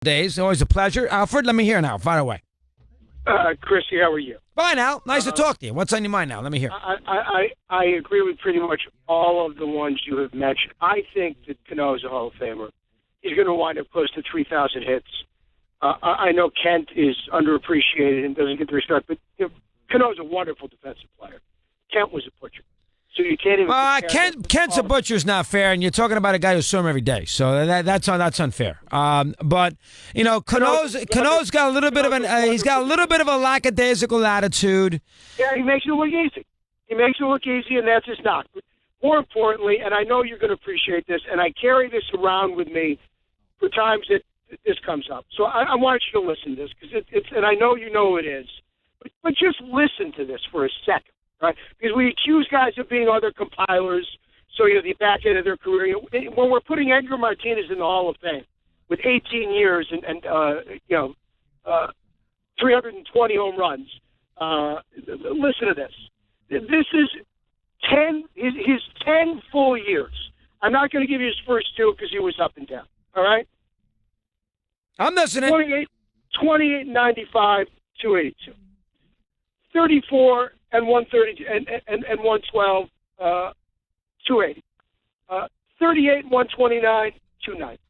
Days. Always a pleasure. Alfred, let me hear now. Fire away. Chrissy, how are you? Fine, Al. Nice to talk to you. What's on your mind now? Let me hear. I agree with pretty much all of the ones you have mentioned. I think that Cano is a Hall of Famer. He's going to wind up close to 3,000 hits. I know Kent is underappreciated and doesn't get the respect, but Cano is a wonderful defensive player. Kent was a butcher. So you can't even. Kent's a butcher's not fair, and you're talking about a guy who saw him every day, so that's unfair. But Cano's got a little bit of he's got a little bit of a lackadaisical attitude. Yeah, he makes it look easy. And that's his knock. But more importantly, and I know you're going to appreciate this, and I carry this around with me for times that this comes up. So I want you to listen to this because it's, and I know you know it is, but just listen to this for a second. Right, because we accuse guys of being other compilers, so the back end of their career. When we're putting Edgar Martinez in the Hall of Fame with 18 years and 320 home runs, listen to this. This is 10 his 10 full years. I'm not going to give you his first two because he was up and down. All right, I'm listening. 28, 95, 282, 34. And 130 and 112, 280. 38 and 129, 290.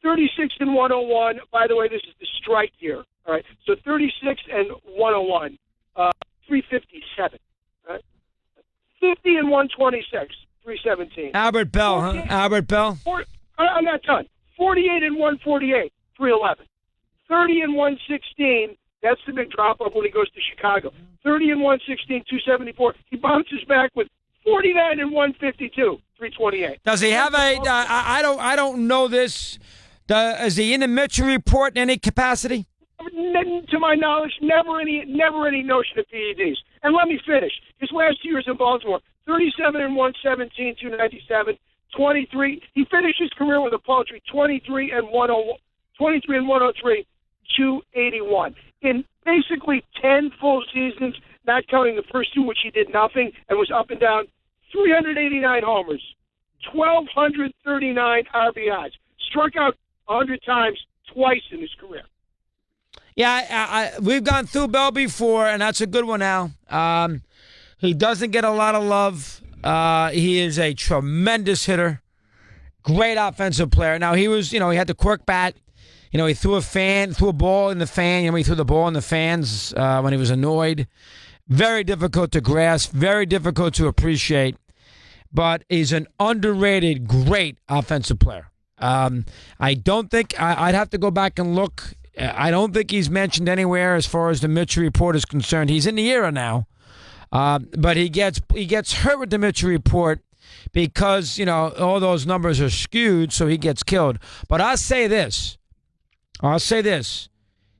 36 and 101. By the way, this is the strike year. All right. So 36 and 101, 357. Right? 50 and 126, 317. Albert Belle, huh? Albert Belle. I'm not done. 48 and 148, 311. 30 and 116. That's the big drop-off when he goes to Chicago. 30 and 116, 274. He bounces back with 49 and 152, 328. Does he have I don't know this. Is he in the Mitchell report in any capacity? To my knowledge, never any notion of PEDs. And let me finish. His last 2 years in Baltimore, 37 and 117, 297, 23. He finished his career with a paltry 23 and 103, 281. In basically 10 full seasons, not counting the first two, which he did nothing and was up and down, 389 homers, 1,239 RBIs, struck out 100 times twice in his career. Yeah, we've gone through Belle before, and that's a good one now. He doesn't get a lot of love. He is a tremendous hitter, great offensive player. Now, he was, he had the quirk bat. He threw a ball in the fan. He threw the ball in the fans when he was annoyed. Very difficult to grasp, very difficult to appreciate. But he's an underrated, great offensive player. I don't think I'd have to go back and look. I don't think he's mentioned anywhere as far as the Mitchell report is concerned. He's in the era now, but he gets hurt with the Mitchell report because all those numbers are skewed, so he gets killed. But I'll say this.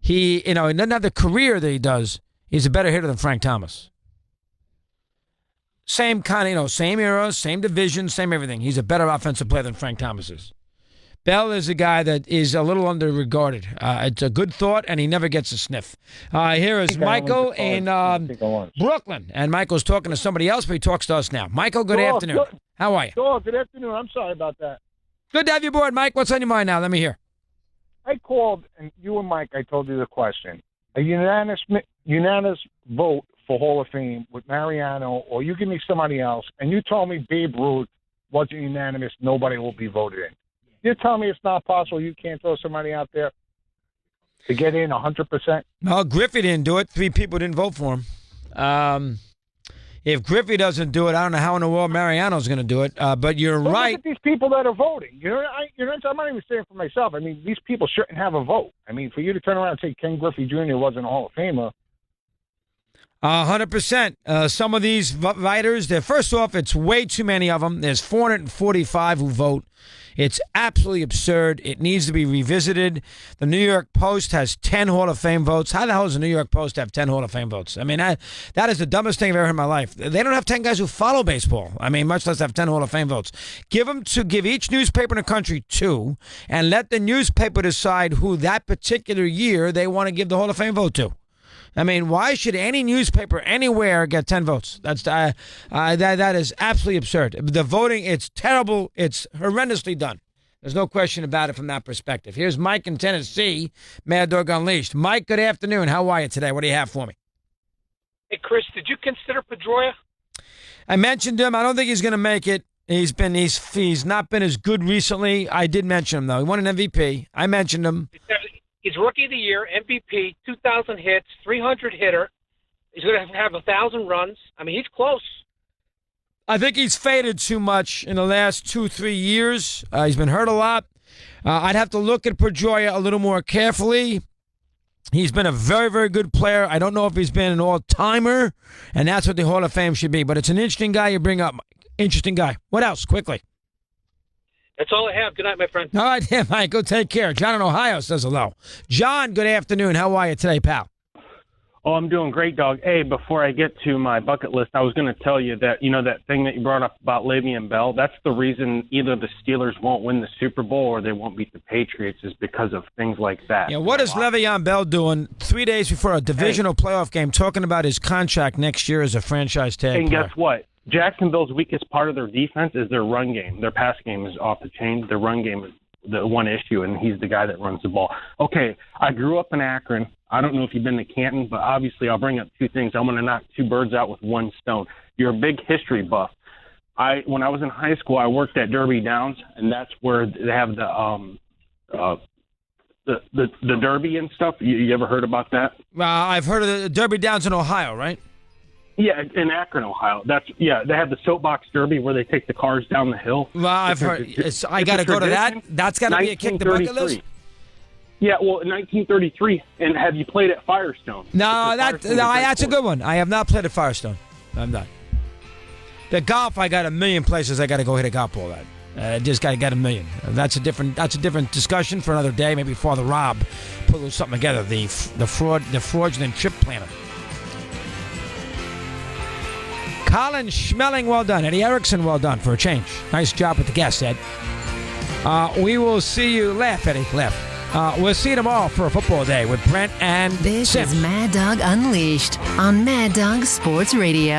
He, in another career that he does, he's a better hitter than Frank Thomas. Same kind of, same era, same division, same everything. He's a better offensive player than Frank Thomas is. Belle is a guy that is a little under-regarded. It's a good thought, and he never gets a sniff. Here is Michael in Brooklyn, and Michael's talking to somebody else, but he talks to us now. Michael, good afternoon. How are you? Good afternoon. I'm sorry about that. Good to have you aboard, Mike. What's on your mind now? Let me hear. I called, and you and Mike, I told you the question. A unanimous vote for Hall of Fame with Mariano, or you give me somebody else, and you told me Babe Ruth wasn't unanimous, nobody will be voted in. You're telling me it's not possible you can't throw somebody out there to get in 100%? No, Griffey didn't do it. 3 people didn't vote for him. If Griffey doesn't do it, I don't know how in the world Mariano's going to do it. But you're right. Look at these people that are voting. I'm not even saying for myself. I mean, these people shouldn't have a vote. I mean, for you to turn around and say Ken Griffey Jr. wasn't a Hall of Famer. 100%. Some of these writers, first off, it's way too many of them. There's 445 who vote. It's absolutely absurd. It needs to be revisited. The New York Post has 10 Hall of Fame votes. How the hell does the New York Post have 10 Hall of Fame votes? I mean, that is the dumbest thing I've ever heard in my life. They don't have 10 guys who follow baseball. I mean, much less have 10 Hall of Fame votes. Give each newspaper in the country 2, and let the newspaper decide who that particular year they want to give the Hall of Fame vote to. I mean, why should any newspaper anywhere get 10 votes? That is absolutely absurd. The voting, it's terrible. It's horrendously done. There's no question about it from that perspective. Here's Mike in Tennessee, Mad Dog Unleashed. Mike, good afternoon. How are you today? What do you have for me? Hey, Chris, did you consider Pedroia? I mentioned him. I don't think he's going to make it. He's not been as good recently. I did mention him, though. He won an MVP. I mentioned him. He's Rookie of the Year, MVP, 2,000 hits, 300 hitter. He's going to have 1,000 runs. I mean, he's close. I think he's faded too much in the last 2-3 years. He's been hurt a lot. I'd have to look at Pedroia a little more carefully. He's been a very, very good player. I don't know if he's been an all-timer, and that's what the Hall of Fame should be. But it's an interesting guy you bring up, Mike. Interesting guy. What else? Quickly. That's all I have. Good night, my friend. All right, yeah, Mike. Go take care. John in Ohio says hello. John, good afternoon. How are you today, pal? Oh, I'm doing great, dog. Hey, before I get to my bucket list, I was going to tell you that, that thing that you brought up about Le'Veon Bell, that's the reason either the Steelers won't win the Super Bowl or they won't beat the Patriots is because of things like that. Yeah, what is Le'Veon Bell doing 3 days before a divisional playoff game talking about his contract next year as a franchise tag And player? guess what? Jacksonville's weakest part of their defense is their run game. Their pass game is off the chain. Their run game is the one issue, and he's the guy that runs the ball. Okay, I grew up in Akron. I don't know if you've been to Canton, but obviously I'll bring up two things. I'm going to knock two birds out with one stone. You're a big history buff. When I was in high school, I worked at Derby Downs, and that's where they have the Derby and stuff. You ever heard about that? I've heard of the Derby Downs in Ohio, right? Yeah, in Akron, Ohio. They have the soapbox derby where they take the cars down the hill. Well, I've heard. I got to go to that. That's got to be a kick the bucket list. Yeah, well, in 1933. And have you played at Firestone? No, that's a good one. I have not played at Firestone. I'm not. The golf, I got a million places I got to go hit a golf ball at. Just got a million. That's a different discussion for another day. Maybe Father Rob put a little something together. The fraudulent trip planner. Colin Schmeling, well done. Eddie Erickson, well done for a change. Nice job with the guest, Ed. We will see you. Laugh, Eddie, laugh. We'll see you tomorrow for a football day with Brent and This Sims. is Mad Dog Unleashed on Mad Dog Sports Radio.